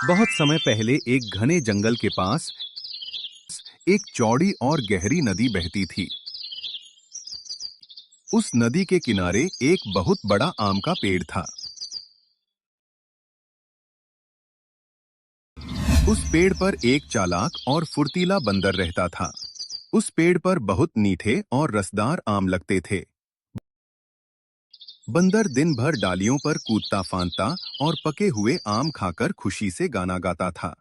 बहुत समय पहले एक घने जंगल के पास एक चौड़ी और गहरी नदी बहती थी। उस नदी के किनारे एक बहुत बड़ा आम का पेड़ था। उस पेड़ पर एक चालाक और फुर्तीला बंदर रहता था। उस पेड़ पर बहुत मीठे और रसदार आम लगते थे। बंदर दिन भर डालियों पर कूदता फांदता और पके हुए आम खाकर खुशी से गाना गाता था।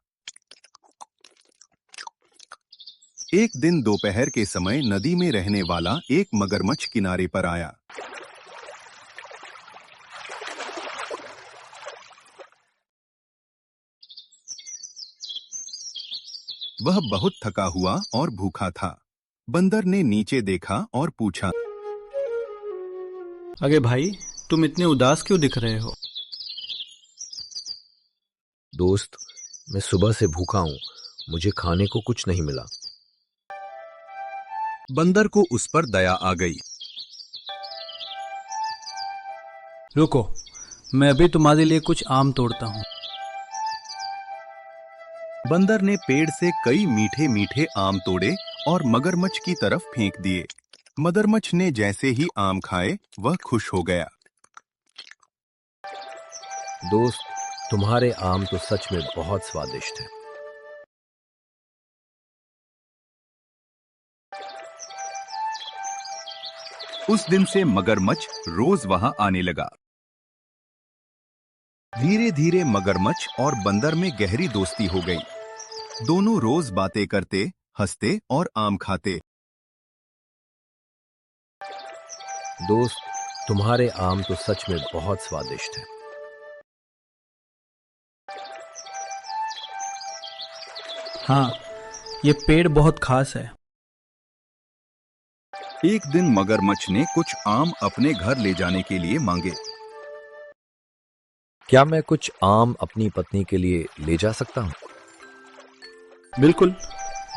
एक दिन दोपहर के समय नदी में रहने वाला एक मगरमच्छ किनारे पर आया। वह बहुत थका हुआ और भूखा था। बंदर ने नीचे देखा और पूछा, अरे भाई, तुम इतने उदास क्यों दिख रहे हो? दोस्त, मैं सुबह से भूखा हूं। मुझे खाने को कुछ नहीं मिला। बंदर को उस पर दया आ गई। रुको, मैं अभी तुम्हारे लिए कुछ आम तोड़ता हूँ। बंदर ने पेड़ से कई मीठे मीठे आम तोड़े और मगरमच्छ की तरफ फेंक दिए। मगरमच्छ ने जैसे ही आम खाए वह खुश हो गया। दोस्त, तुम्हारे आम तो सच में बहुत स्वादिष्ट हैं। उस दिन से मगरमच्छ रोज वहां आने लगा। धीरे धीरे मगरमच्छ और बंदर में गहरी दोस्ती हो गई। दोनों रोज बातें करते, हंसते और आम खाते। दोस्त, तुम्हारे आम तो सच में बहुत स्वादिष्ट हैं। हाँ, ये पेड़ बहुत खास है। एक दिन मगरमच्छ ने कुछ आम अपने घर ले जाने के लिए मांगे। क्या मैं कुछ आम अपनी पत्नी के लिए ले जा सकता हूं? बिल्कुल,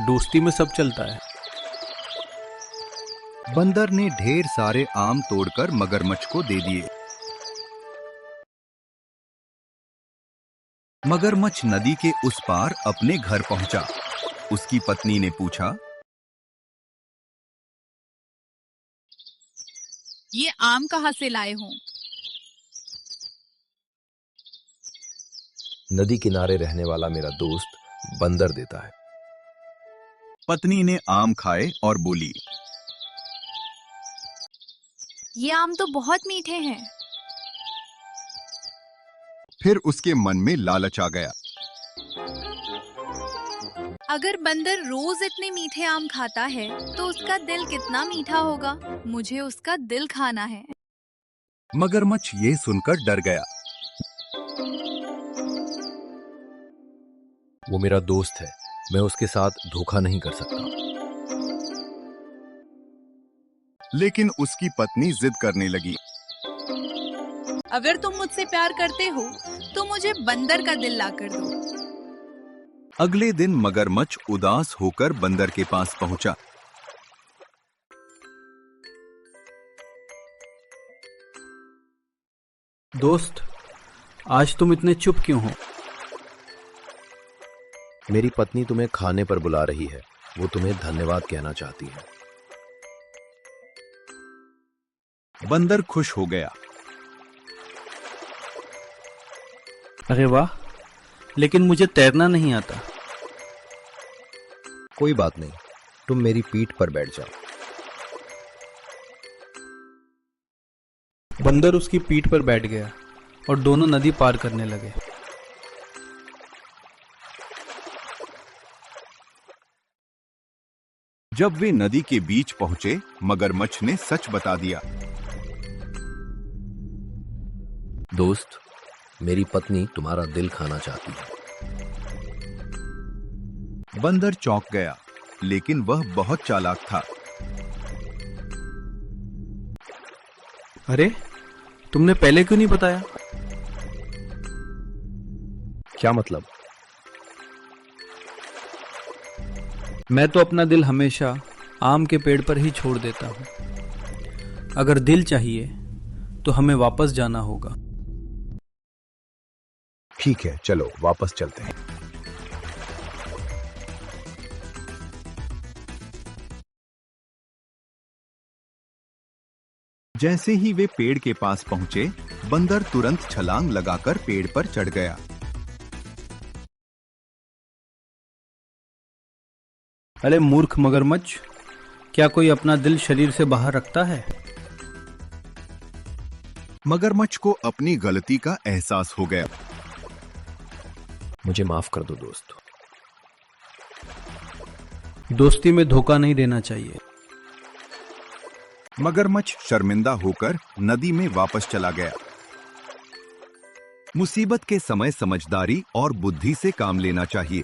दोस्ती में सब चलता है। बंदर ने ढेर सारे आम तोड़कर मगरमच्छ को दे दिए। मगरमच्छ नदी के उस पार अपने घर पहुंचा। उसकी पत्नी ने पूछा, ये आम कहाँ से लाए हो? नदी किनारे रहने वाला मेरा दोस्त बंदर देता है। पत्नी ने आम खाए और बोली, ये आम तो बहुत मीठे हैं। फिर उसके मन में लालच आ गया। अगर बंदर रोज इतने मीठे आम खाता है तो उसका दिल कितना मीठा होगा। मुझे उसका दिल खाना है। मगरमच्छ ये सुनकर डर गया। वो मेरा दोस्त है, मैं उसके साथ धोखा नहीं कर सकता। लेकिन उसकी पत्नी जिद करने लगी। अगर तुम मुझसे प्यार करते हो तो मुझे बंदर का दिल ला कर दो। अगले दिन मगरमच्छ उदास होकर बंदर के पास पहुंचा। दोस्त, आज तुम इतने चुप क्यों हो? मेरी पत्नी तुम्हें खाने पर बुला रही है। वो तुम्हें धन्यवाद कहना चाहती है। बंदर खुश हो गया। अरे वाह, लेकिन मुझे तैरना नहीं आता। कोई बात नहीं, तुम मेरी पीठ पर बैठ जाओ। बंदर उसकी पीठ पर बैठ गया और दोनों नदी पार करने लगे। जब वे नदी के बीच पहुंचे, मगरमच्छ ने सच बता दिया। दोस्त, मेरी पत्नी तुम्हारा दिल खाना चाहती है। बंदर चौंक गया, लेकिन वह बहुत चालाक था। अरे, तुमने पहले क्यों नहीं बताया? क्या मतलब? मैं तो अपना दिल हमेशा आम के पेड़ पर ही छोड़ देता हूँ। अगर दिल चाहिए तो हमें वापस जाना होगा। ठीक है, चलो वापस चलते हैं। जैसे ही वे पेड़ के पास पहुंचे, बंदर तुरंत छलांग लगाकर पेड़ पर चढ़ गया। अरे मूर्ख मगरमच्छ, क्या कोई अपना दिल शरीर से बाहर रखता है? मगरमच्छ को अपनी गलती का एहसास हो गया। मुझे माफ कर दो दोस्त। दोस्ती में धोखा नहीं देना चाहिए। मगरमच्छ शर्मिंदा होकर नदी में वापस चला गया। मुसीबत के समय समझदारी और बुद्धि से काम लेना चाहिए।